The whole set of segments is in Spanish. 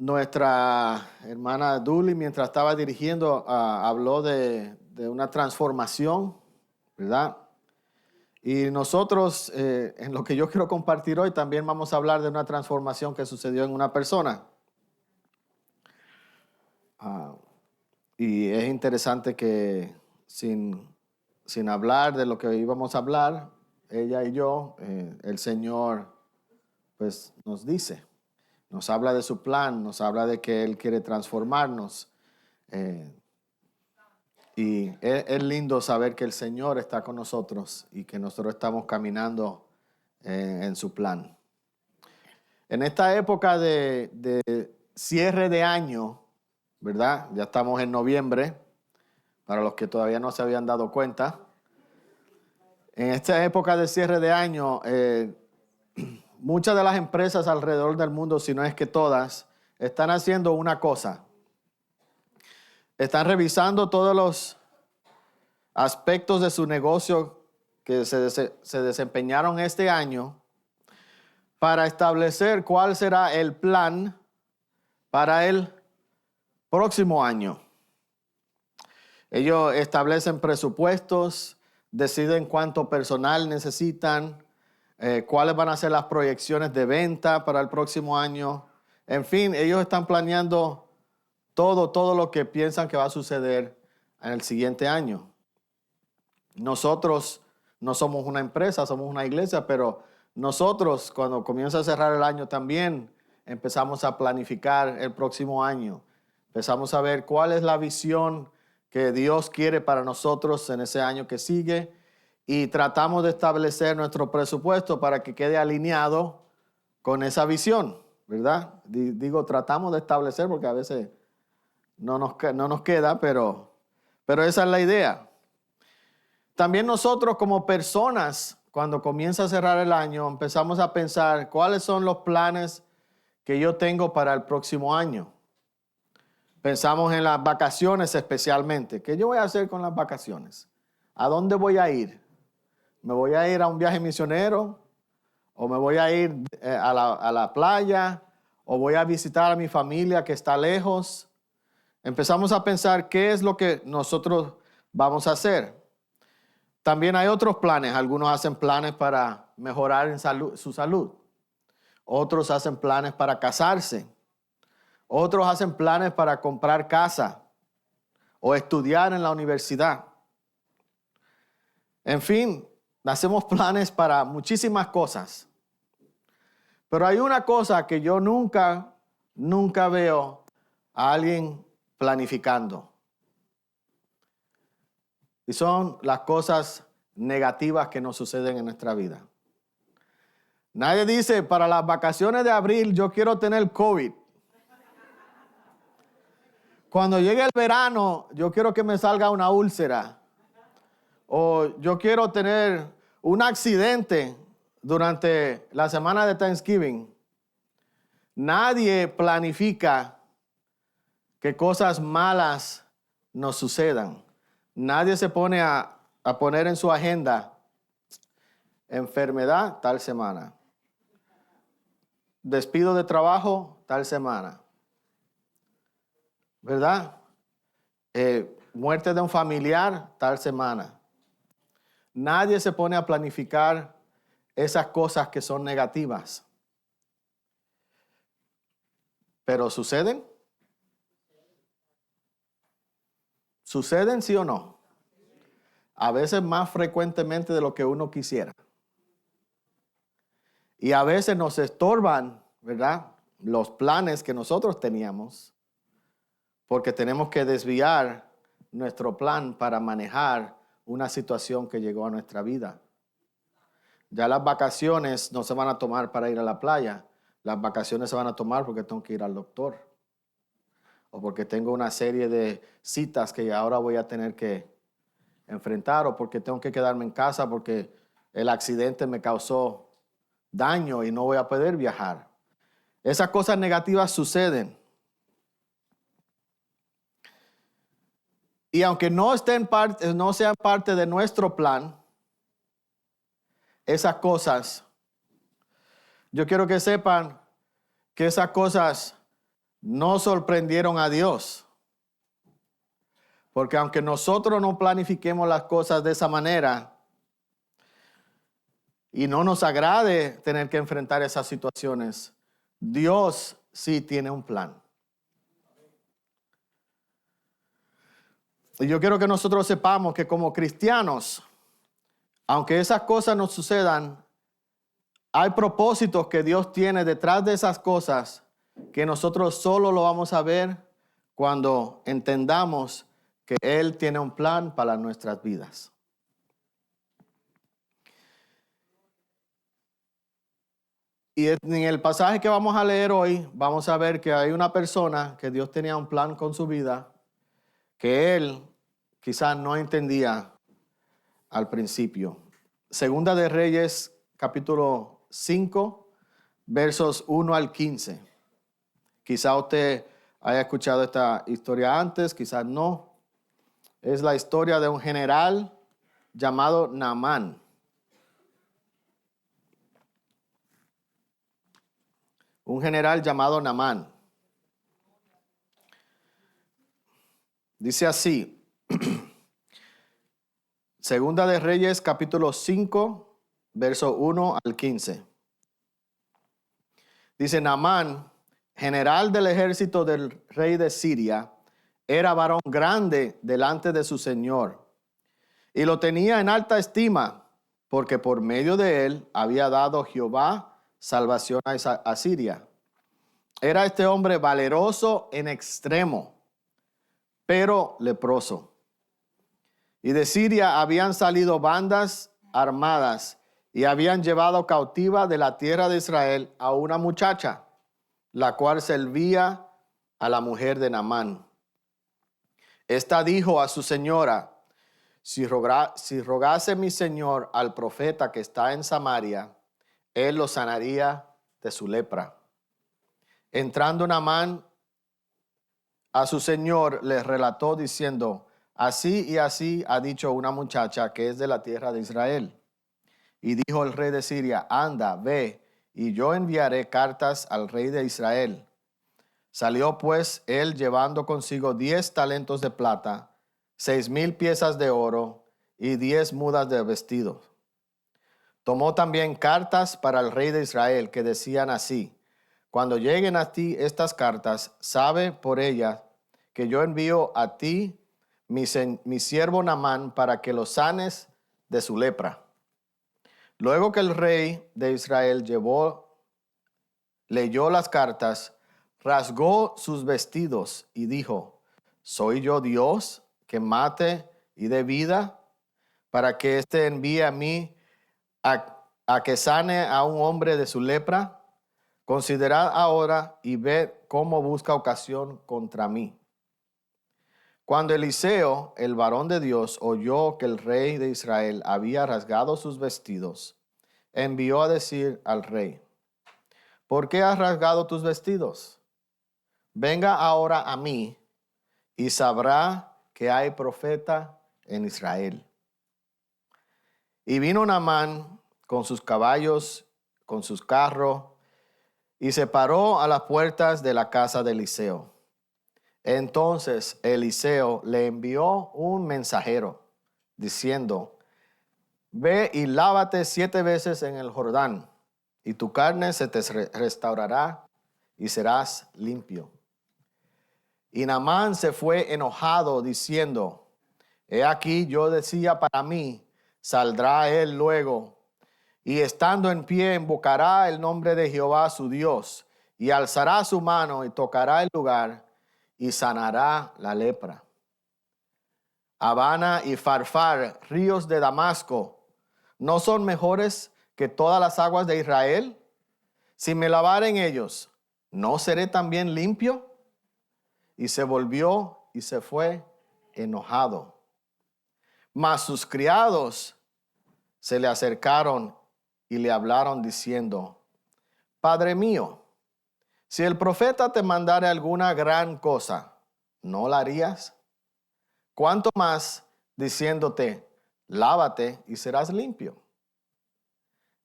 Nuestra hermana Duli, mientras estaba dirigiendo, habló de una transformación, ¿verdad? Y nosotros, en lo que yo quiero compartir hoy, también vamos a hablar de una transformación que sucedió en una persona. Y es interesante que sin hablar de lo que íbamos a hablar, ella y yo, el Señor pues nos dice, nos habla de su plan, nos habla de que Él quiere transformarnos. Y es lindo saber que el Señor está con nosotros y que nosotros estamos caminando en su plan. En esta época de cierre de año, ¿verdad? Ya estamos en noviembre, para los que todavía no se habían dado cuenta. En esta época de cierre de año, muchas de las empresas alrededor del mundo, si no es que todas, están haciendo una cosa. Están revisando todos los aspectos de su negocio que se desempeñaron este año para establecer cuál será el plan para el próximo año. Ellos establecen presupuestos, deciden cuánto personal necesitan, cuáles van a ser las proyecciones de venta para el próximo año. En fin, ellos están planeando todo lo que piensan que va a suceder en el siguiente año. Nosotros no somos una empresa, somos una iglesia, pero nosotros cuando comienza a cerrar el año también empezamos a planificar el próximo año. Empezamos a ver cuál es la visión que Dios quiere para nosotros en ese año que sigue y tratamos de establecer nuestro presupuesto para que quede alineado con esa visión, ¿verdad? Digo, tratamos de establecer porque a veces no nos queda, pero esa es la idea. También nosotros como personas, cuando comienza a cerrar el año, empezamos a pensar cuáles son los planes que yo tengo para el próximo año. Pensamos en las vacaciones especialmente. ¿Qué yo voy a hacer con las vacaciones? ¿A dónde voy a ir? ¿Me voy a ir a un viaje misionero? ¿O me voy a ir a la playa? ¿O voy a visitar a mi familia que está lejos? Empezamos a pensar qué es lo que nosotros vamos a hacer. También hay otros planes. Algunos hacen planes para mejorar en su salud. Otros hacen planes para casarse. Otros hacen planes para comprar casa o estudiar en la universidad. En fin, hacemos planes para muchísimas cosas. Pero hay una cosa que yo nunca veo a alguien planificando. Y son las cosas negativas que nos suceden en nuestra vida. Nadie dice, para las vacaciones de abril yo quiero tener COVID. Cuando llegue el verano, yo quiero que me salga una úlcera. O yo quiero tener un accidente durante la semana de Thanksgiving. Nadie planifica que cosas malas nos sucedan. Nadie se pone a poner en su agenda enfermedad tal semana. Despido de trabajo tal semana. ¿Verdad? Muerte de un familiar tal semana. Nadie se pone a planificar esas cosas que son negativas. ¿Pero suceden? ¿Suceden sí o no? A veces más frecuentemente de lo que uno quisiera. Y a veces nos estorban, ¿verdad? Los planes que nosotros teníamos. Porque tenemos que desviar nuestro plan para manejar una situación que llegó a nuestra vida. Ya las vacaciones no se van a tomar para ir a la playa. Las vacaciones se van a tomar porque tengo que ir al doctor. O porque tengo una serie de citas que ahora voy a tener que enfrentar. O porque tengo que quedarme en casa porque el accidente me causó daño y no voy a poder viajar. Esas cosas negativas suceden. Y aunque no sean parte de nuestro plan, esas cosas, yo quiero que sepan que esas cosas no sorprendieron a Dios. Porque aunque nosotros no planifiquemos las cosas de esa manera y no nos agrade tener que enfrentar esas situaciones, Dios sí tiene un plan. Y yo quiero que nosotros sepamos que como cristianos, aunque esas cosas nos sucedan, hay propósitos que Dios tiene detrás de esas cosas que nosotros solo lo vamos a ver cuando entendamos que Él tiene un plan para nuestras vidas. Y en el pasaje que vamos a leer hoy, vamos a ver que hay una persona que Dios tenía un plan con su vida, que él quizás no entendía al principio. Segunda de Reyes, capítulo 5, versos 1 al 15. Quizá usted haya escuchado esta historia antes, quizás no. Es la historia de un general llamado Naamán. Un general llamado Naamán. Dice así, Segunda de Reyes, capítulo 5, verso 1 al 15. Dice, Naamán, general del ejército del rey de Siria, era varón grande delante de su señor, y lo tenía en alta estima, porque por medio de él había dado Jehová salvación a Siria. Era este hombre valeroso en extremo, pero leproso. Y de Siria habían salido bandas armadas y habían llevado cautiva de la tierra de Israel a una muchacha, la cual servía a la mujer de Naamán. Esta dijo a su señora, si rogase mi señor al profeta que está en Samaria, él lo sanaría de su lepra. Entrando Naamán a su señor, le relató diciendo, así y así ha dicho una muchacha que es de la tierra de Israel. Y dijo el rey de Siria, anda, ve, y yo enviaré cartas al rey de Israel. Salió pues él llevando consigo 10 talentos de plata, 6,000 piezas de oro y 10 mudas de vestidos. Tomó también cartas para el rey de Israel que decían así, cuando lleguen a ti estas cartas, sabe por ellas que yo envío a ti mi siervo Naamán para que lo sanes de su lepra. Luego que el rey de Israel leyó las cartas, rasgó sus vestidos y dijo, ¿soy yo Dios que mate y dé vida para que éste envíe a mí a que sane a un hombre de su lepra? Considerad ahora y ved cómo busca ocasión contra mí. Cuando Eliseo, el varón de Dios, oyó que el rey de Israel había rasgado sus vestidos, envió a decir al rey, ¿por qué has rasgado tus vestidos? Venga ahora a mí y sabrá que hay profeta en Israel. Y vino Naamán con sus caballos, con sus carros, y se paró a las puertas de la casa de Eliseo. Entonces Eliseo le envió un mensajero, diciendo, ve y lávate 7 veces en el Jordán, y tu carne se te restaurará y serás limpio. Y Naamán se fue enojado, diciendo, he aquí yo decía para mí, saldrá él luego, y estando en pie invocará el nombre de Jehová su Dios, y alzará su mano y tocará el lugar, y sanará la lepra. Habana y Farfar, ríos de Damasco, ¿no son mejores que todas las aguas de Israel? Si me lavare en ellos, ¿no seré también limpio? Y se volvió y se fue enojado. Mas sus criados se le acercaron y le hablaron diciendo, Padre mío, si el profeta te mandare alguna gran cosa, ¿no la harías? ¿Cuánto más diciéndote, lávate y serás limpio?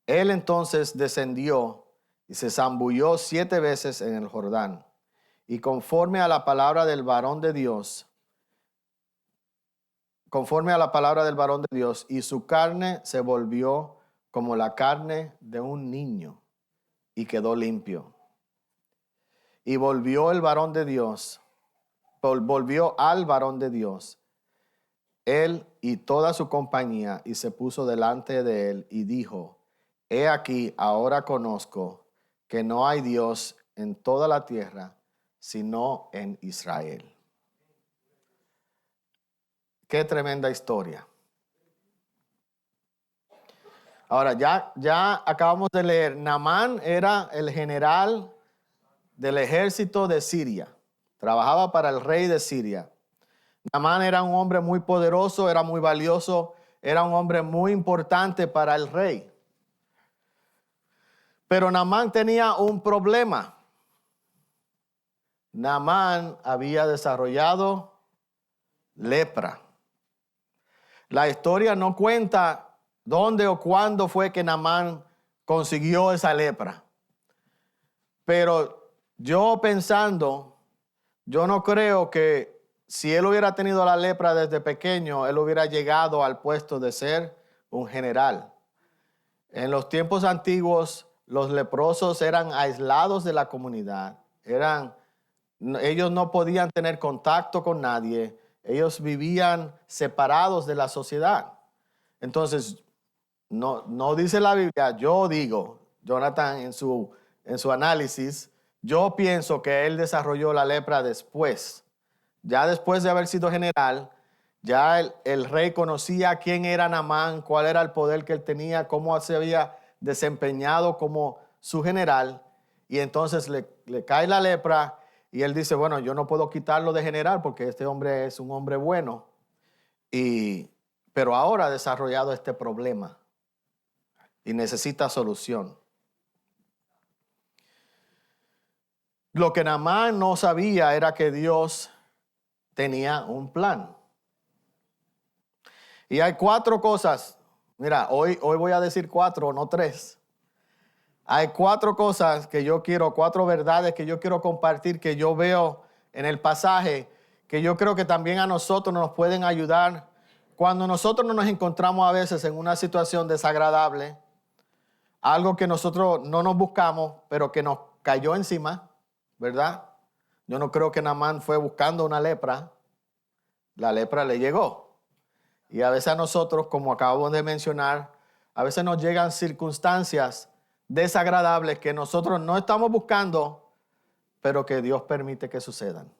Él entonces descendió y se zambulló 7 veces en el Jordán, y conforme a la palabra del varón de Dios, y su carne se volvió como la carne de un niño y quedó limpio. Y volvió al varón de Dios, él y toda su compañía, y se puso delante de él y dijo: He aquí, ahora conozco que no hay Dios en toda la tierra, sino en Israel. Qué tremenda historia. Ahora, ya acabamos de leer, Naamán era el general del ejército de Siria. Trabajaba para el rey de Siria. Naamán era un hombre muy poderoso, era muy valioso, era un hombre muy importante para el rey. Pero Naamán tenía un problema. Naamán había desarrollado lepra. La historia no cuenta dónde o cuándo fue que Naamán consiguió esa lepra. Pero yo pensando, yo no creo que si él hubiera tenido la lepra desde pequeño, él hubiera llegado al puesto de ser un general. En los tiempos antiguos, los leprosos eran aislados de la comunidad. Ellos no podían tener contacto con nadie. Ellos vivían separados de la sociedad. Entonces, no dice la Biblia, yo digo, Jonathan en su análisis, yo pienso que él desarrolló la lepra después. Ya después de haber sido general, ya el rey conocía quién era Naamán, cuál era el poder que él tenía, cómo se había desempeñado como su general. Y entonces le cae la lepra y él dice, bueno, yo no puedo quitarlo de general porque este hombre es un hombre bueno. Pero ahora ha desarrollado este problema y necesita solución. Lo que Naamán no sabía era que Dios tenía un plan. Y hay 4 cosas. Mira, hoy voy a decir 4, no 3. Hay 4 cosas que yo quiero, 4 verdades que yo quiero compartir, que yo veo en el pasaje, que yo creo que también a nosotros nos pueden ayudar cuando nosotros nos encontramos a veces en una situación desagradable, algo que nosotros no nos buscamos, pero que nos cayó encima, ¿verdad? Yo no creo que Naamán fue buscando una lepra. La lepra le llegó. Y a veces a nosotros, como acabo de mencionar, a veces nos llegan circunstancias desagradables que nosotros no estamos buscando, pero que Dios permite que sucedan.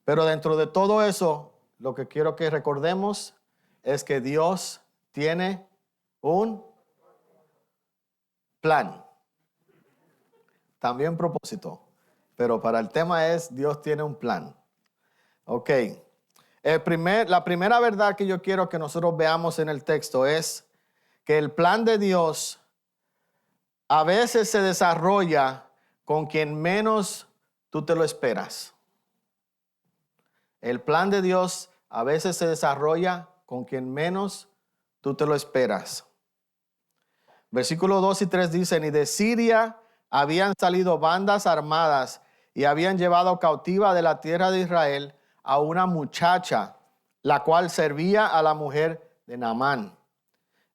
Pero dentro de todo eso, lo que quiero que recordemos es que Dios tiene un plan. También propósito. Pero para el tema es, Dios tiene un plan. Ok. La primera verdad que yo quiero que nosotros veamos en el texto es que el plan de Dios a veces se desarrolla con quien menos tú te lo esperas. El plan de Dios a veces se desarrolla con quien menos tú te lo esperas. Versículos 2 y 3 dicen, y de Siria habían salido bandas armadas y habían llevado cautiva de la tierra de Israel a una muchacha, la cual servía a la mujer de Naamán.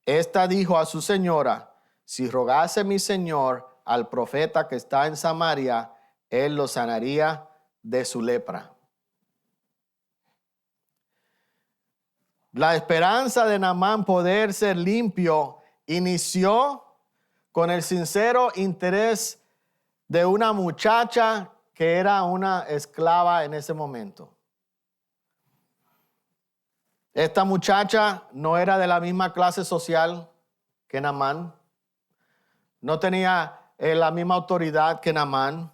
Esta dijo a su señora, si rogase mi señor al profeta que está en Samaria, él lo sanaría de su lepra. La esperanza de Naamán poder ser limpio inició con el sincero interés de una muchacha que era una esclava en ese momento. Esta muchacha no era de la misma clase social que Naamán. No tenía la misma autoridad que Naamán.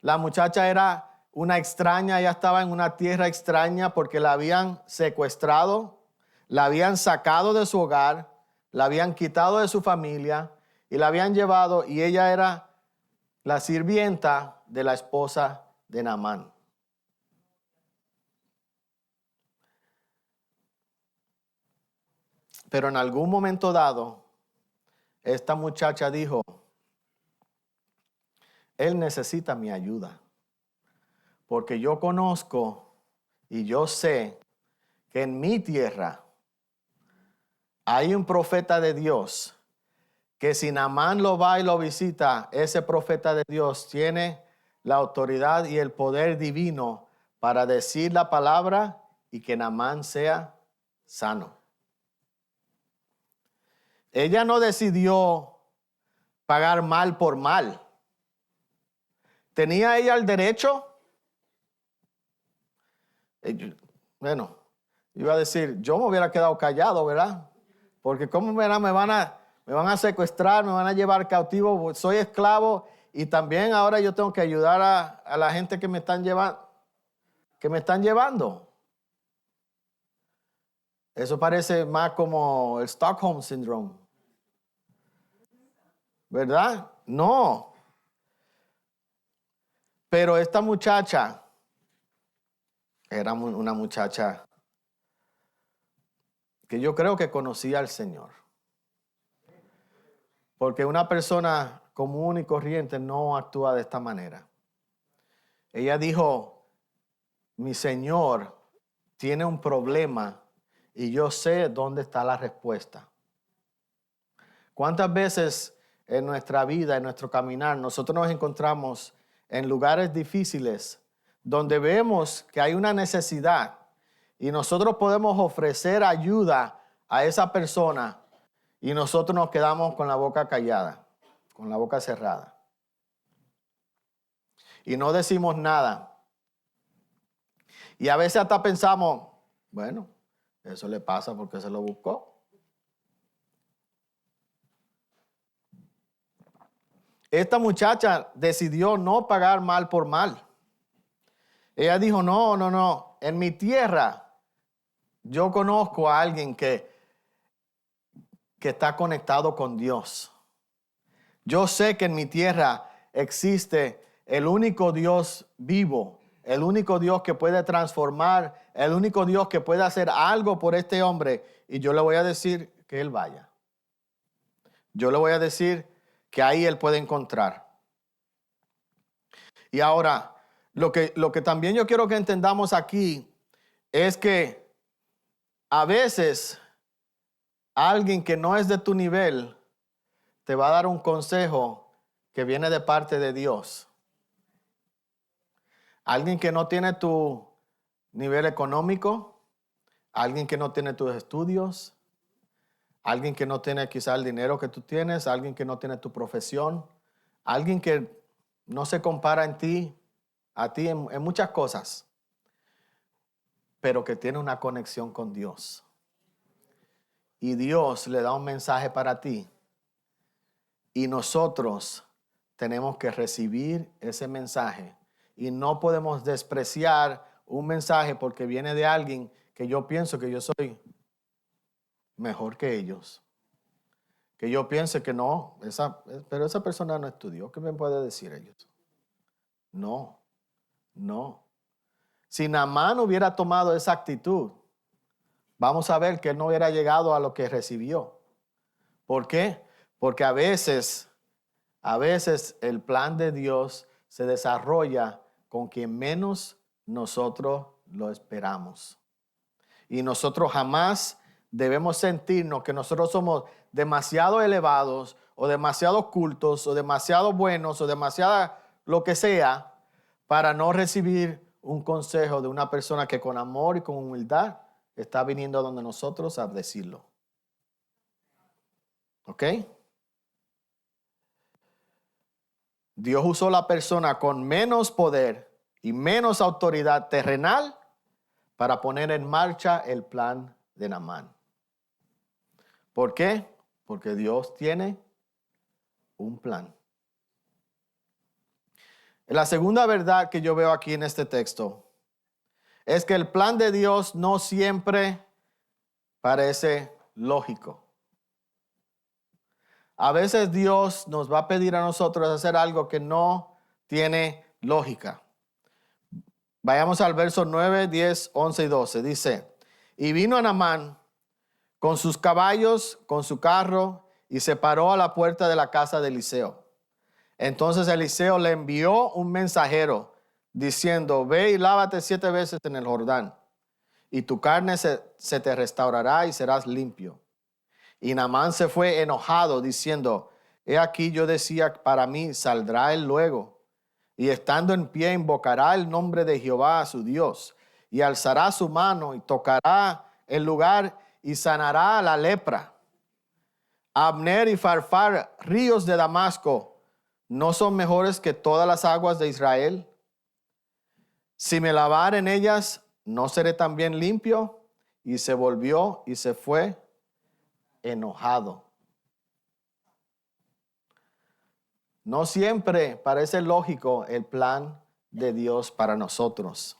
La muchacha era una extraña, ella estaba en una tierra extraña porque la habían secuestrado, la habían sacado de su hogar, la habían quitado de su familia y la habían llevado, y ella era la sirvienta de la esposa de Naamán. Pero en algún momento dado, esta muchacha dijo, él necesita mi ayuda. porque yo conozco y yo sé que en mi tierra hay un profeta de Dios que si Naamán lo va y lo visita, ese profeta de Dios tiene la autoridad y el poder divino para decir la palabra y que Naamán sea sano. Ella no decidió pagar mal por mal. ¿Tenía ella el derecho? Bueno, iba a decir, yo me hubiera quedado callado, ¿verdad? Porque ¿cómo verán? Me van a secuestrar, me van a llevar cautivo, soy esclavo y también ahora yo tengo que ayudar a la gente que me están llevando. Eso parece más como el Stockholm Syndrome. ¿Verdad? No. Pero esta muchacha era una muchacha que yo creo que conocía al Señor. Porque una persona común y corriente no actúa de esta manera. Ella dijo, mi Señor tiene un problema y yo sé dónde está la respuesta. ¿Cuántas veces en nuestra vida, en nuestro caminar, nosotros nos encontramos en lugares difíciles donde vemos que hay una necesidad y nosotros podemos ofrecer ayuda a esa persona y nosotros nos quedamos con la boca callada, con la boca cerrada y no decimos nada? Y a veces hasta pensamos, bueno, eso le pasa porque se lo buscó. Esta muchacha decidió no pagar mal por mal. Ella dijo, no, en mi tierra yo conozco a alguien que está conectado con Dios. Yo sé que en mi tierra existe el único Dios vivo, el único Dios que puede transformar, el único Dios que puede hacer algo por este hombre. Y yo le voy a decir que él vaya. Yo le voy a decir que ahí él puede encontrar. Y ahora, lo que también yo quiero que entendamos aquí es que a veces alguien que no es de tu nivel te va a dar un consejo que viene de parte de Dios. Alguien que no tiene tu nivel económico, alguien que no tiene tus estudios, alguien que no tiene quizá el dinero que tú tienes, alguien que no tiene tu profesión, alguien que no se compara a ti en muchas cosas, pero que tiene una conexión con Dios. Y Dios le da un mensaje para ti. Y nosotros tenemos que recibir ese mensaje. Y no podemos despreciar un mensaje porque viene de alguien que yo pienso que yo soy mejor que ellos. Que yo piense que no, pero esa persona no estudió. ¿Qué me puede decir ellos? No. Si Naamán hubiera tomado esa actitud, vamos a ver que él no hubiera llegado a lo que recibió. ¿Por qué? Porque a veces el plan de Dios se desarrolla con quien menos nosotros lo esperamos. Y nosotros jamás debemos sentirnos que nosotros somos demasiado elevados o demasiado cultos o demasiado buenos o demasiado lo que sea para no recibir un consejo de una persona que con amor y con humildad está viniendo donde nosotros a decirlo. ¿Ok? Dios usó la persona con menos poder y menos autoridad terrenal para poner en marcha el plan de Naamán. ¿Por qué? Porque Dios tiene un plan. La segunda verdad que yo veo aquí en este texto es que el plan de Dios no siempre parece lógico. A veces Dios nos va a pedir a nosotros hacer algo que no tiene lógica. Vayamos al verso 9, 10, 11 y 12. Dice, y vino Naamán con sus caballos, con su carro, y se paró a la puerta de la casa de Eliseo. Entonces Eliseo le envió un mensajero diciendo, ve y lávate 7 veces en el Jordán, y tu carne se te restaurará y serás limpio. Y Naamán se fue enojado, diciendo, he aquí yo decía para mí, saldrá él luego, y estando en pie invocará el nombre de Jehová su Dios, y alzará su mano y tocará el lugar y sanará la lepra. Abner y Farfar, ríos de Damasco, ¿no son mejores que todas las aguas de Israel? Si me lavar en ellas, ¿no seré también limpio? Y se volvió y se fue enojado. No siempre parece lógico el plan de Dios para nosotros.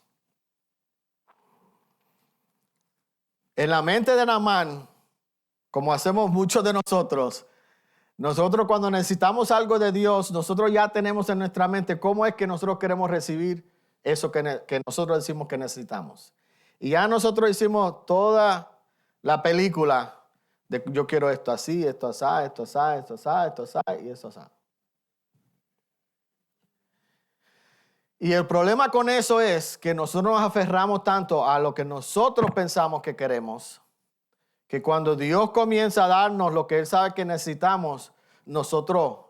En la mente de Naamán, como hacemos muchos de nosotros cuando necesitamos algo de Dios, nosotros ya tenemos en nuestra mente cómo es que nosotros queremos recibir eso que nosotros decimos que necesitamos. Y ya nosotros hicimos toda la película de yo quiero esto así, esto así, esto así, esto así, esto así y esto así. Y el problema con eso es que nosotros nos aferramos tanto a lo que nosotros pensamos que queremos, que cuando Dios comienza a darnos lo que Él sabe que necesitamos, nosotros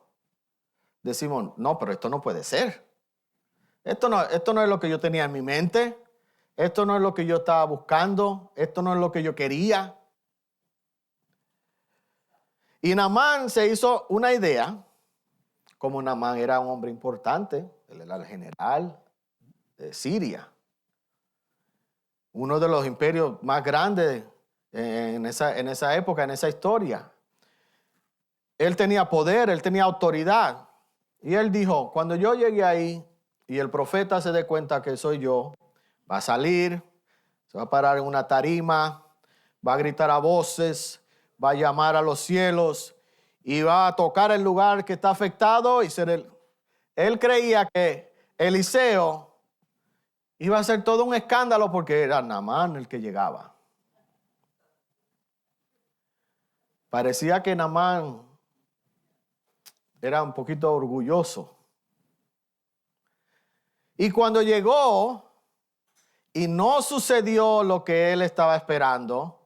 decimos, no, pero esto no puede ser. Esto no es lo que yo tenía en mi mente. Esto no es lo que yo estaba buscando. Esto no es lo que yo quería. Y Naamán se hizo una idea, como Naamán era un hombre importante, él era el general de Siria, uno de los imperios más grandes en esa época, en esa historia. Él tenía poder, él tenía autoridad. Y él dijo, cuando yo llegue ahí y el profeta se dé cuenta que soy yo, va a salir, se va a parar en una tarima, va a gritar a voces, va a llamar a los cielos y va a tocar el lugar que está afectado y ser él. Él creía que Eliseo iba a hacer todo un escándalo porque era Naamán el que llegaba. Parecía que Naamán era un poquito orgulloso. Y cuando llegó y no sucedió lo que él estaba esperando,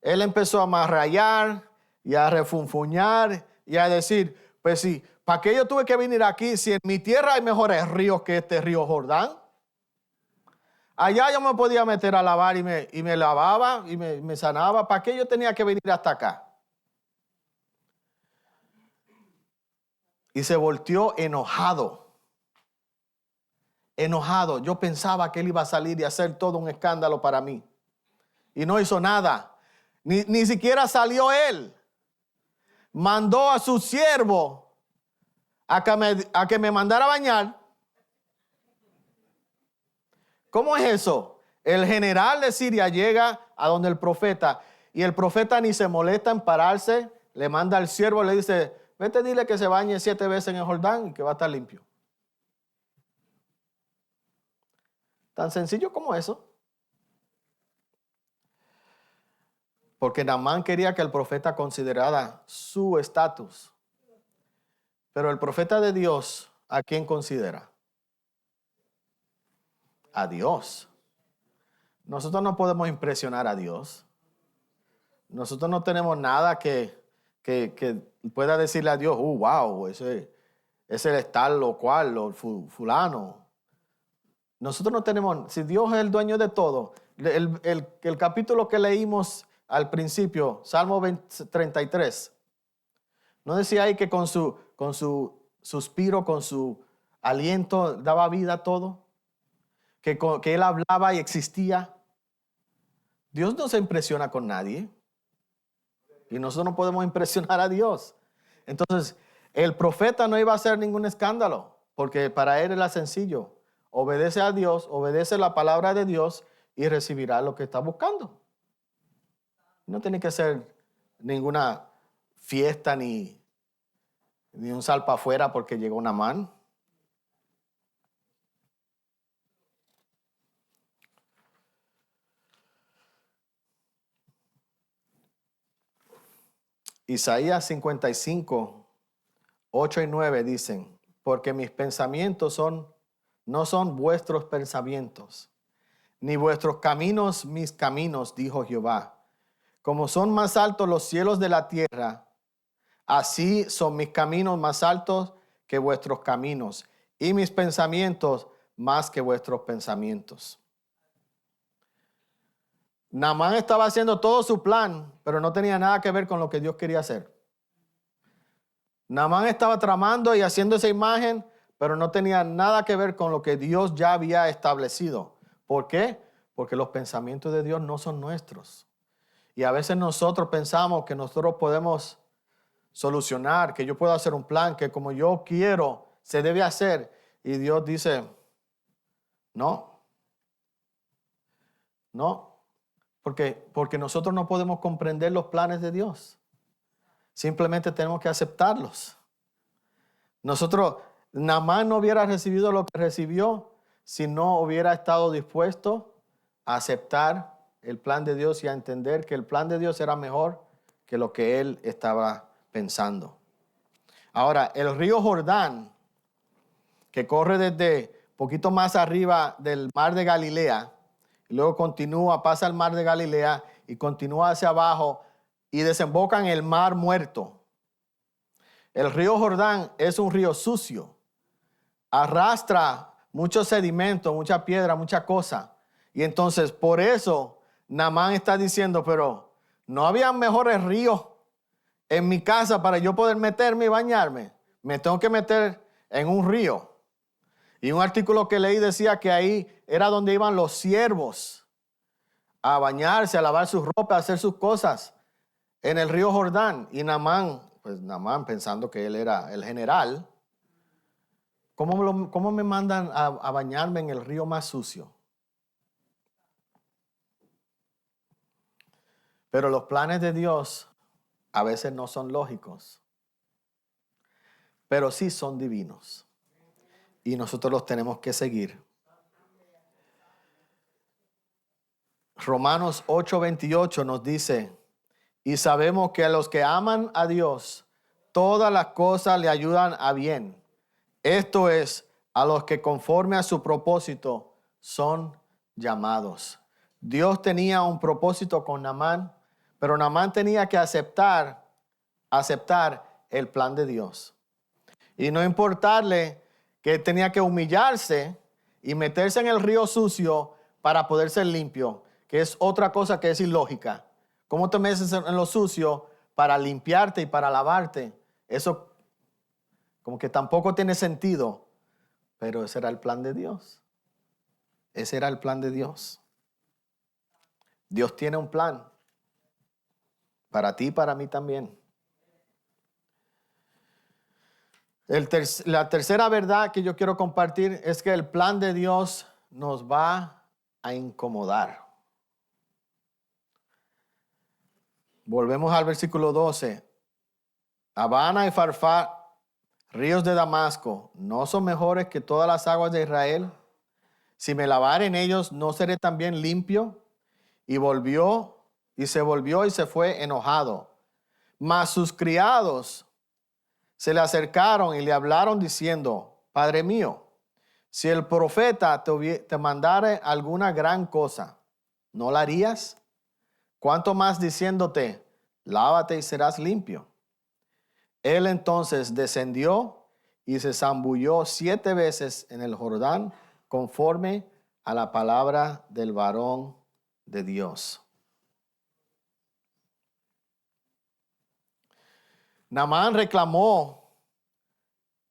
él empezó a marrayar y a refunfuñar y a decir, pues sí, ¿para qué yo tuve que venir aquí si en mi tierra hay mejores ríos que este río Jordán? Allá yo me podía meter a lavar y me lavaba y me sanaba. ¿Para qué yo tenía que venir hasta acá? Y se volteó enojado. Enojado. Yo pensaba que él iba a salir y hacer todo un escándalo para mí. Y no hizo nada. Ni siquiera salió él. Mandó a su siervo a que me mandara a bañar. ¿Cómo es eso? El general de Siria llega a donde el profeta y el profeta ni se molesta en pararse, le manda al siervo, le dice, vete, dile que se bañe 7 veces en el Jordán y que va a estar limpio. Tan sencillo como eso. Porque Naamán quería que el profeta considerara su estatus. Pero el profeta de Dios, ¿a quién considera? A Dios. Nosotros no podemos impresionar a Dios. Nosotros no tenemos nada que pueda decirle a Dios, wow, ese es tal o cual, o fulano. Nosotros no tenemos, si Dios es el dueño de todo, el capítulo que leímos al principio, Salmo 33, ¿no decía ahí que con su suspiro, con su aliento daba vida a todo? Que él hablaba y existía. Dios no se impresiona con nadie. Y nosotros no podemos impresionar a Dios. Entonces, el profeta no iba a hacer ningún escándalo, porque para él era sencillo. Obedece a Dios, obedece la palabra de Dios y recibirá lo que está buscando. No tiene que hacer ninguna fiesta ni un salpa afuera porque llegó Naamán. Isaías 55, 8 y 9 dicen, porque mis pensamientos son no son vuestros pensamientos, ni vuestros caminos mis caminos, dijo Jehová. Como son más altos los cielos de la tierra, así son mis caminos más altos que vuestros caminos, y mis pensamientos más que vuestros pensamientos. Naamán estaba haciendo todo su plan, pero no tenía nada que ver con lo que Dios quería hacer. Naamán estaba tramando y haciendo esa imagen, pero no tenía nada que ver con lo que Dios ya había establecido. ¿Por qué? Porque los pensamientos de Dios no son nuestros. Y a veces nosotros pensamos que nosotros podemos solucionar, que yo puedo hacer un plan, que como yo quiero, se debe hacer. Y Dios dice, no, porque nosotros no podemos comprender los planes de Dios. Simplemente tenemos que aceptarlos. Naamán no hubiera recibido lo que recibió si no hubiera estado dispuesto a aceptar el plan de Dios y a entender que el plan de Dios era mejor que lo que él estaba pensando. Ahora, el río Jordán, que corre desde poquito más arriba del mar de Galilea, y luego continúa, pasa el mar de Galilea y continúa hacia abajo y desemboca en el mar Muerto. El río Jordán es un río sucio. Arrastra mucho sedimento, mucha piedra, mucha cosa. Y entonces por eso Naamán está diciendo, pero no había mejores ríos en mi casa para yo poder meterme y bañarme. Me tengo que meter en un río. Y un artículo que leí decía que ahí era donde iban los siervos a bañarse, a lavar sus ropas, a hacer sus cosas en el río Jordán. Y Naamán, pensando que él era el general, ¿cómo me mandan a bañarme en el río más sucio? Pero los planes de Dios a veces no son lógicos, pero sí son divinos. Y nosotros los tenemos que seguir. Romanos 8:28 nos dice, y sabemos que a los que aman a Dios, todas las cosas le ayudan a bien. Esto es, a los que conforme a su propósito son llamados. Dios tenía un propósito con Naamán, pero Naamán tenía que aceptar el plan de Dios. Y no importarle que tenía que humillarse y meterse en el río sucio para poder ser limpio, que es otra cosa que es ilógica. ¿Cómo te metes en lo sucio para limpiarte y para lavarte? Eso como que tampoco tiene sentido, pero ese era el plan de Dios. Ese era el plan de Dios. Dios tiene un plan para ti y para mí también. La tercera verdad que yo quiero compartir es que el plan de Dios nos va a incomodar. Volvemos al versículo 12. Habana y Farfar, ríos de Damasco, ¿no son mejores que todas las aguas de Israel? Si me lavare en ellos, ¿no seré también limpio? Y se volvió y se fue enojado. Mas sus criados se le acercaron y le hablaron diciendo, Padre mío, si el profeta te mandare alguna gran cosa, ¿no la harías? ¿Cuánto más diciéndote, lávate y serás limpio? Él entonces descendió y se zambulló 7 veces en el Jordán, conforme a la palabra del varón de Dios. Naamán reclamó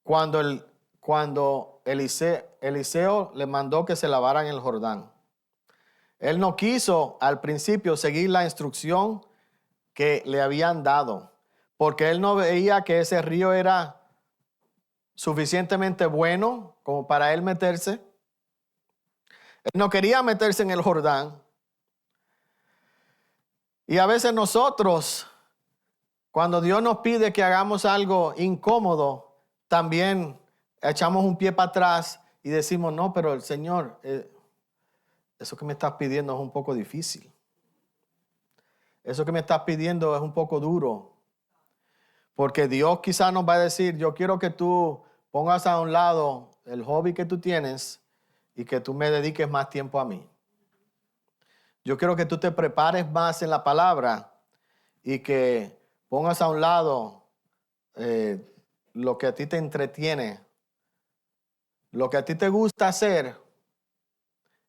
cuando Eliseo le mandó que se lavara en el Jordán. Él no quiso al principio seguir la instrucción que le habían dado, porque él no veía que ese río era suficientemente bueno como para él meterse. Él no quería meterse en el Jordán. Y a veces nosotros, cuando Dios nos pide que hagamos algo incómodo, también echamos un pie para atrás y decimos, no, pero el Señor, eso que me estás pidiendo es un poco difícil. Eso que me estás pidiendo es un poco duro. Porque Dios quizás nos va a decir, yo quiero que tú pongas a un lado el hobby que tú tienes y que tú me dediques más tiempo a mí. Yo quiero que tú te prepares más en la palabra y que pongas a un lado lo que a ti te entretiene, lo que a ti te gusta hacer,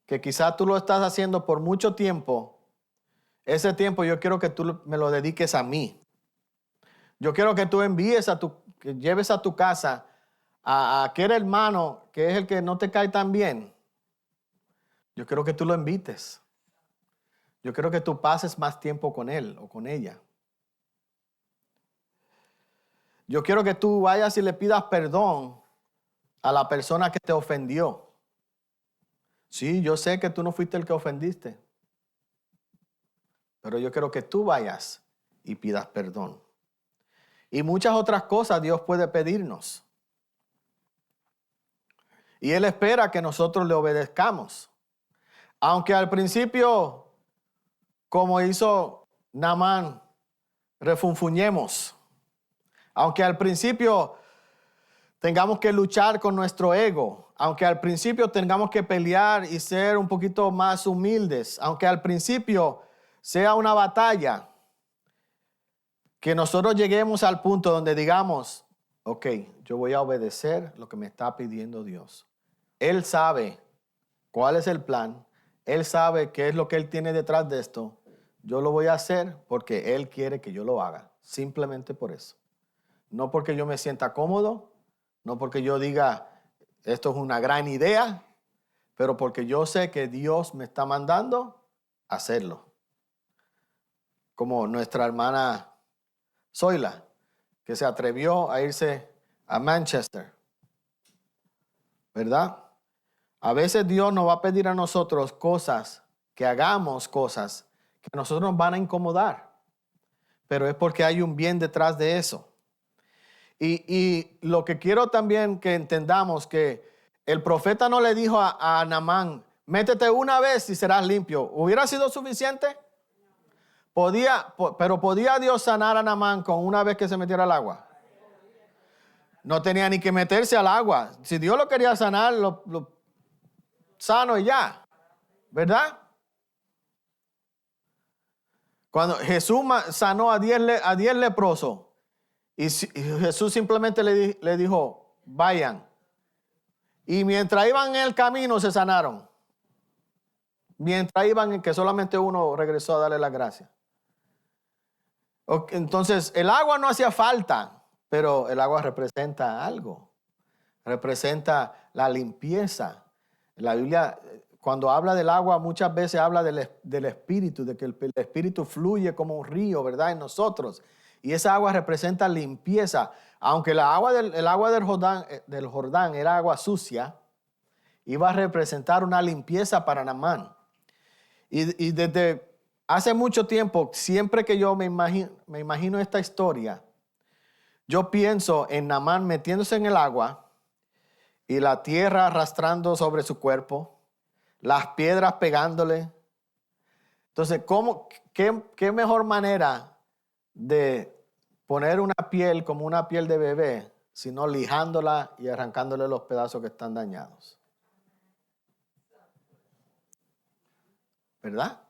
que quizás tú lo estás haciendo por mucho tiempo. Ese tiempo yo quiero que tú me lo dediques a mí. Yo quiero que tú que lleves a tu casa a aquel hermano que es el que no te cae tan bien. Yo quiero que tú lo invites. Yo quiero que tú pases más tiempo con él o con ella. Yo quiero que tú vayas y le pidas perdón a la persona que te ofendió. Sí, yo sé que tú no fuiste el que ofendiste, pero yo quiero que tú vayas y pidas perdón. Y muchas otras cosas Dios puede pedirnos. Y Él espera que nosotros le obedezcamos. Aunque al principio, como hizo Naamán, refunfuñemos. Aunque al principio tengamos que luchar con nuestro ego. Aunque al principio tengamos que pelear y ser un poquito más humildes. Aunque al principio sea una batalla. Que nosotros lleguemos al punto donde digamos, ok, yo voy a obedecer lo que me está pidiendo Dios. Él sabe cuál es el plan. Él sabe qué es lo que Él tiene detrás de esto. Yo lo voy a hacer porque Él quiere que yo lo haga. Simplemente por eso. No porque yo me sienta cómodo. No porque yo diga, esto es una gran idea. Pero porque yo sé que Dios me está mandando a hacerlo. Como nuestra hermana Zoila, que se atrevió a irse a Manchester, ¿verdad? A veces Dios nos va a pedir a nosotros cosas, que hagamos cosas que a nosotros nos van a incomodar, pero es porque hay un bien detrás de eso. Y lo que quiero también que entendamos que el profeta no le dijo a Naamán, métete una vez y serás limpio. ¿Hubiera sido suficiente? Pero ¿podía Dios sanar a Naamán con una vez que se metiera al agua? No tenía ni que meterse al agua. Si Dios lo quería sanar, lo sano y ya. ¿Verdad? Cuando Jesús sanó a 10 leprosos y Jesús simplemente le dijo, vayan. Y mientras iban en el camino se sanaron. Mientras iban, que solamente uno regresó a darle las gracias. Entonces, el agua no hacía falta, pero el agua representa algo. Representa la limpieza. La Biblia, cuando habla del agua, muchas veces habla del espíritu, de que el espíritu fluye como un río, ¿verdad? En nosotros. Y esa agua representa limpieza. Aunque el agua del Jordán era agua sucia, iba a representar una limpieza para Naamán. Y desde hace mucho tiempo, siempre que yo me imagino esta historia, yo pienso en Naamán metiéndose en el agua y la tierra arrastrando sobre su cuerpo, las piedras pegándole. Entonces, qué mejor manera de poner una piel como una piel de bebé, sino lijándola y arrancándole los pedazos que están dañados? ¿Verdad?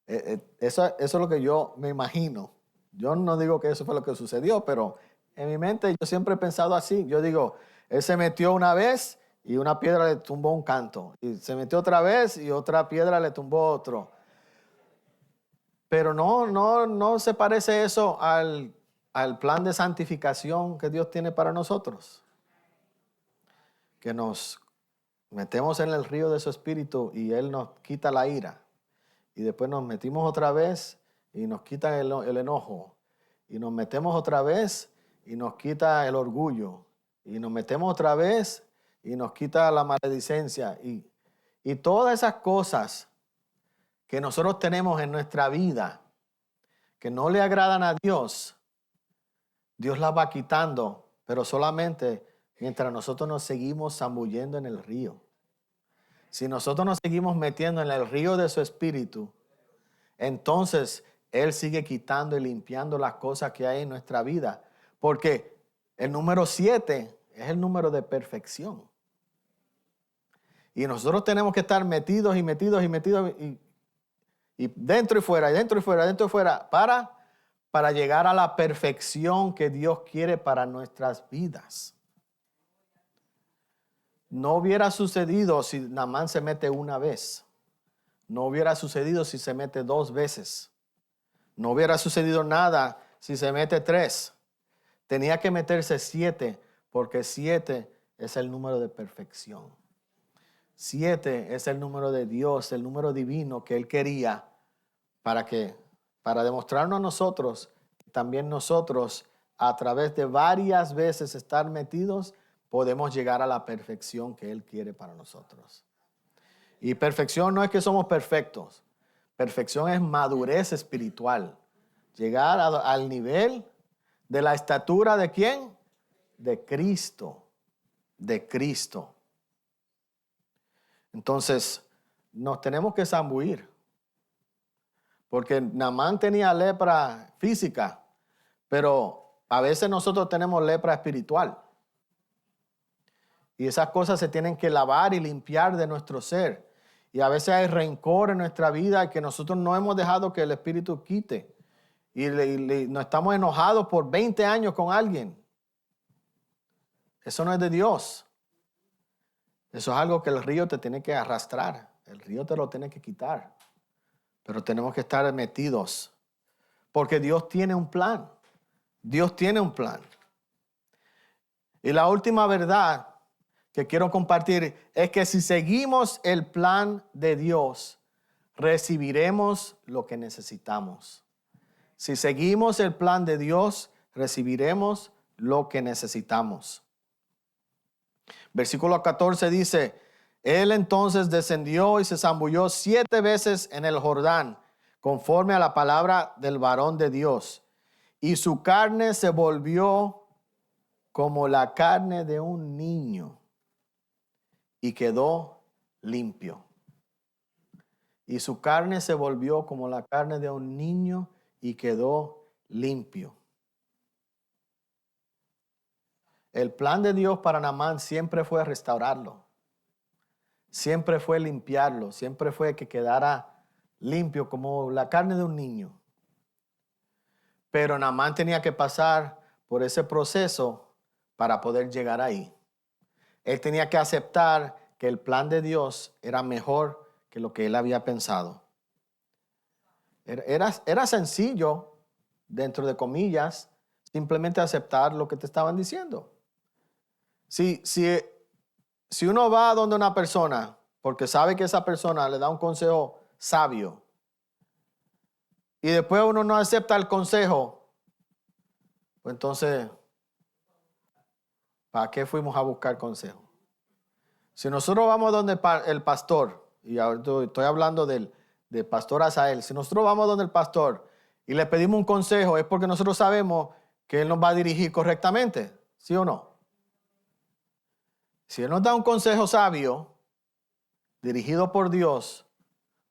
Eso es lo que yo me imagino. Yo no digo que eso fue lo que sucedió, pero en mi mente yo siempre he pensado así. Yo digo, él se metió una vez y una piedra le tumbó un canto. Y se metió otra vez y otra piedra le tumbó otro. Pero no se parece eso al plan de santificación que Dios tiene para nosotros. Que nos metemos en el río de su espíritu y Él nos quita la ira. Y después nos metimos otra vez y nos quita el enojo. Y nos metemos otra vez y nos quita el orgullo. Y nos metemos otra vez y nos quita la maledicencia. Y todas esas cosas que nosotros tenemos en nuestra vida que no le agradan a Dios, Dios las va quitando, pero solamente mientras nosotros nos seguimos zambullendo en el río. Si nosotros nos seguimos metiendo en el río de su espíritu, entonces Él sigue quitando y limpiando las cosas que hay en nuestra vida. Porque el número 7 es el número de perfección. Y nosotros tenemos que estar metidos y metidos y metidos y dentro y fuera, y dentro y fuera, dentro y fuera, para llegar a la perfección que Dios quiere para nuestras vidas. No hubiera sucedido si Naamán se mete una vez. No hubiera sucedido si se mete 2 veces. No hubiera sucedido nada si se mete 3. Tenía que meterse 7, porque 7 es el número de perfección. 7 es el número de Dios, el número divino que Él quería para demostrarnos a nosotros, también nosotros, a través de varias veces estar metidos, podemos llegar a la perfección que Él quiere para nosotros. Y perfección no es que somos perfectos. Perfección es madurez espiritual. Llegar al nivel de la estatura ¿de quién? De Cristo. De Cristo. Entonces, nos tenemos que zambuir. Porque Naamán tenía lepra física, pero a veces nosotros tenemos lepra espiritual. Y esas cosas se tienen que lavar y limpiar de nuestro ser. Y a veces hay rencor en nuestra vida que nosotros no hemos dejado que el Espíritu quite. Y nos estamos enojados por 20 años con alguien. Eso no es de Dios. Eso es algo que el río te tiene que arrastrar. El río te lo tiene que quitar. Pero tenemos que estar metidos. Porque Dios tiene un plan. Dios tiene un plan. Y la última verdad que quiero compartir es que si seguimos el plan de Dios, recibiremos lo que necesitamos. Si seguimos el plan de Dios, recibiremos lo que necesitamos. Versículo 14 dice, Él entonces descendió y se zambulló 7 veces en el Jordán, conforme a la palabra del varón de Dios. Y su carne se volvió como la carne de un niño y quedó limpio. Y su carne se volvió como la carne de un niño y quedó limpio. El plan de Dios para Naamán siempre fue restaurarlo. Siempre fue limpiarlo. Siempre fue que quedara limpio como la carne de un niño. Pero Naamán tenía que pasar por ese proceso para poder llegar ahí. Él tenía que aceptar que el plan de Dios era mejor que lo que él había pensado. Era sencillo, dentro de comillas, simplemente aceptar lo que te estaban diciendo. Si uno va donde una persona, porque sabe que esa persona le da un consejo sabio, y después uno no acepta el consejo, pues entonces, ¿para qué fuimos a buscar consejo? Si nosotros vamos donde el pastor, y ahora estoy hablando del pastor Asael, si nosotros vamos donde el pastor y le pedimos un consejo, es porque nosotros sabemos que él nos va a dirigir correctamente, ¿sí o no? Si él nos da un consejo sabio, dirigido por Dios,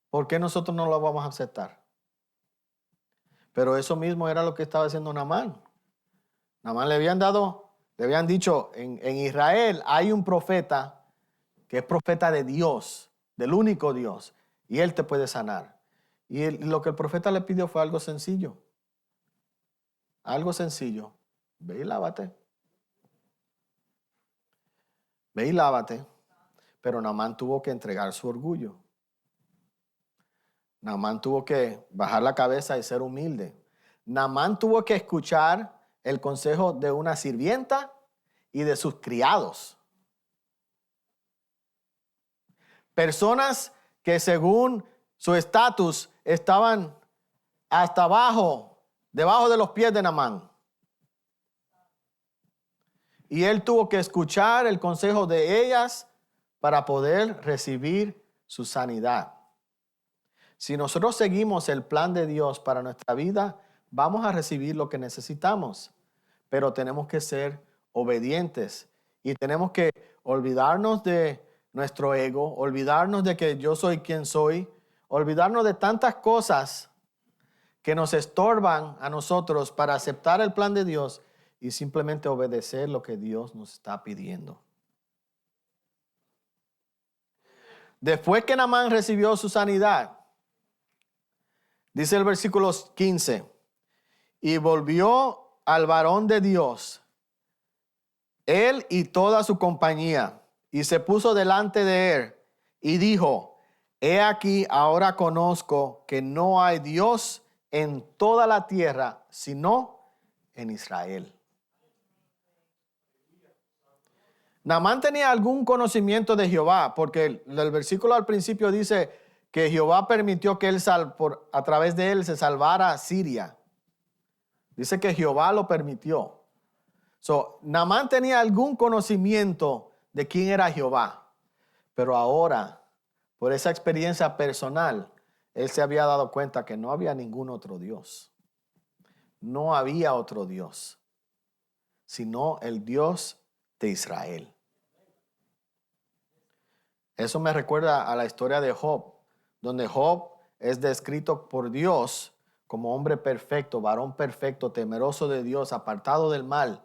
¿por qué nosotros no lo vamos a aceptar? Pero eso mismo era lo que estaba haciendo Naamán. Naamán le habían dicho, en Israel hay un profeta que es profeta de Dios, del único Dios, y él te puede sanar. Y lo que el profeta le pidió fue algo sencillo. Algo sencillo. Ve y lávate. Ve y lávate. Pero Naamán tuvo que entregar su orgullo. Naamán tuvo que bajar la cabeza y ser humilde. Naamán tuvo que escuchar el consejo de una sirvienta y de sus criados. Personas que según su estatus estaban hasta abajo, debajo de los pies de Naamán. Y él tuvo que escuchar el consejo de ellas para poder recibir su sanidad. Si nosotros seguimos el plan de Dios para nuestra vida, vamos a recibir lo que necesitamos. Pero tenemos que ser obedientes y tenemos que olvidarnos de nuestro ego, olvidarnos de que yo soy quien soy, olvidarnos de tantas cosas que nos estorban a nosotros para aceptar el plan de Dios y simplemente obedecer lo que Dios nos está pidiendo. Después que Naamán recibió su sanidad, dice el versículo 15, y volvió al varón de Dios, él y toda su compañía, y se puso delante de él, y dijo, he aquí, ahora conozco que no hay Dios en toda la tierra, sino en Israel. Naamán tenía algún conocimiento de Jehová, porque el versículo al principio dice que Jehová permitió que a través de él se salvara a Siria. Dice que Jehová lo permitió. Naamán tenía algún conocimiento de quién era Jehová, pero ahora, por esa experiencia personal, él se había dado cuenta que no había ningún otro Dios. No había otro Dios, sino el Dios de Israel. Eso me recuerda a la historia de Job, donde Job es descrito por Dios como hombre perfecto, varón perfecto, temeroso de Dios, apartado del mal.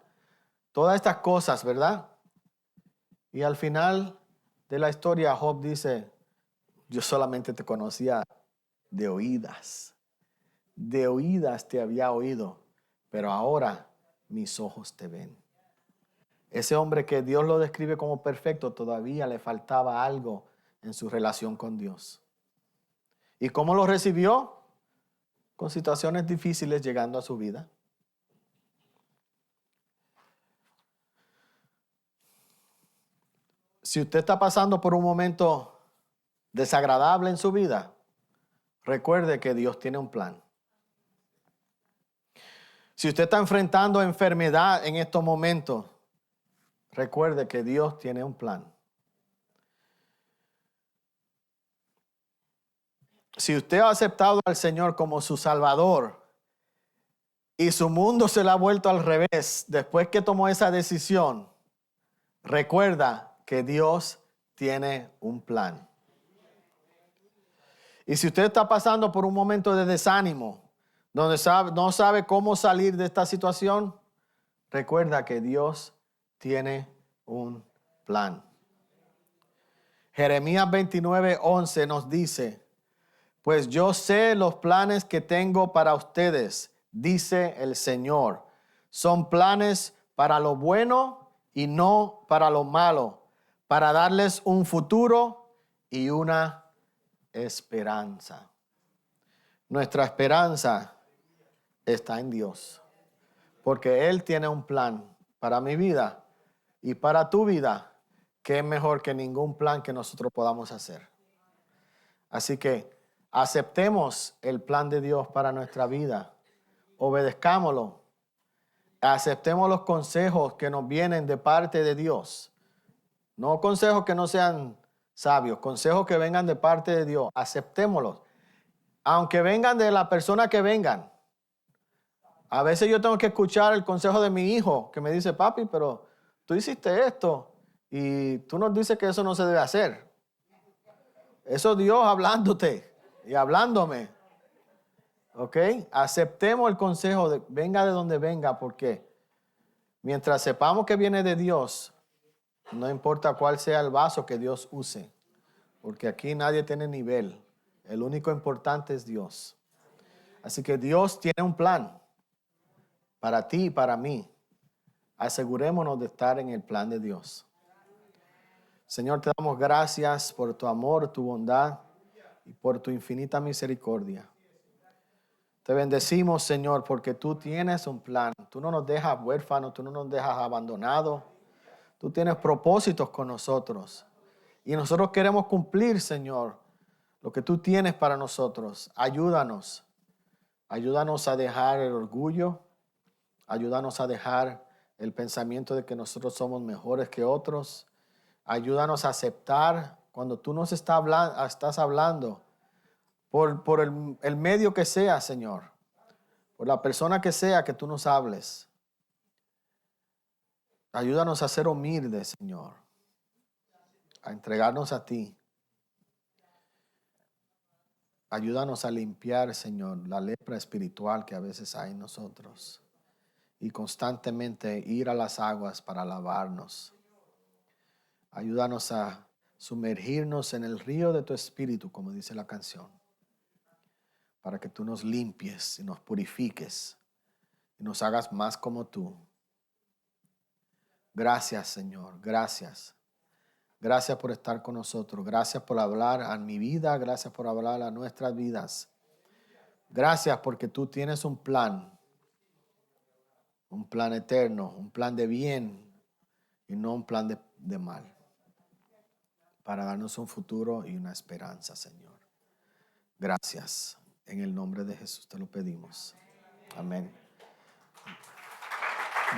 Todas estas cosas, ¿verdad? Y al final de la historia, Job dice, yo solamente te conocía de oídas. De oídas te había oído, pero ahora mis ojos te ven. Ese hombre que Dios lo describe como perfecto, todavía le faltaba algo en su relación con Dios. ¿Y cómo lo recibió? Con situaciones difíciles llegando a su vida. Si usted está pasando por un momento desagradable en su vida, recuerde que Dios tiene un plan. Si usted está enfrentando enfermedad en estos momentos, recuerde que Dios tiene un plan. Si usted ha aceptado al Señor como su Salvador y su mundo se le ha vuelto al revés después que tomó esa decisión, recuerda que Dios tiene un plan. Y si usted está pasando por un momento de desánimo, donde no sabe cómo salir de esta situación, recuerda que Dios tiene un plan. Jeremías 29:11 nos dice, pues yo sé los planes que tengo para ustedes, dice el Señor. Son planes para lo bueno y no para lo malo, para darles un futuro y una esperanza. Nuestra esperanza está en Dios, porque Él tiene un plan para mi vida y para tu vida, que es mejor que ningún plan que nosotros podamos hacer. Así que aceptemos el plan de Dios para nuestra vida, obedezcámoslo, aceptemos los consejos que nos vienen de parte de Dios, no consejos que no sean sabios, consejos que vengan de parte de Dios, aceptémoslos, aunque vengan de la persona que vengan. A veces yo tengo que escuchar el consejo de mi hijo que me dice, papi, pero tú hiciste esto y tú nos dices que eso no se debe hacer. Eso es Dios hablándote y hablándome. ¿Ok? Aceptemos el consejo, venga de donde venga, porque mientras sepamos que viene de Dios, no importa cuál sea el vaso que Dios use, porque aquí nadie tiene nivel. El único importante es Dios. Así que Dios tiene un plan para ti y para mí. Asegurémonos de estar en el plan de Dios. Señor, te damos gracias por tu amor, tu bondad y por tu infinita misericordia. Te bendecimos, Señor, porque tú tienes un plan. Tú no nos dejas huérfanos, tú no nos dejas abandonados. Tú tienes propósitos con nosotros. Y nosotros queremos cumplir, Señor, lo que tú tienes para nosotros. Ayúdanos. Ayúdanos a dejar el orgullo. Ayúdanos a dejar el pensamiento de que nosotros somos mejores que otros. Ayúdanos a aceptar cuando tú nos estás hablando por el medio que sea, Señor, por la persona que sea que tú nos hables. Ayúdanos a ser humildes, Señor, a entregarnos a ti. Ayúdanos a limpiar, Señor, la lepra espiritual que a veces hay en nosotros y constantemente ir a las aguas para lavarnos. Ayúdanos a sumergirnos en el río de tu espíritu, como dice la canción, para que tú nos limpies y nos purifiques y nos hagas más como tú. Gracias, Señor, gracias. Gracias por estar con nosotros. Gracias por hablar a mi vida. Gracias por hablar a nuestras vidas. Gracias porque tú tienes un plan eterno, un plan de bien y no un plan de mal, para darnos un futuro y una esperanza, Señor. Gracias. En el nombre de Jesús te lo pedimos. Amén.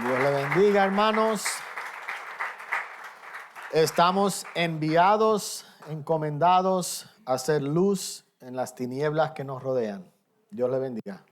Dios le bendiga, hermanos. Estamos enviados, encomendados a hacer luz en las tinieblas que nos rodean. Dios le bendiga.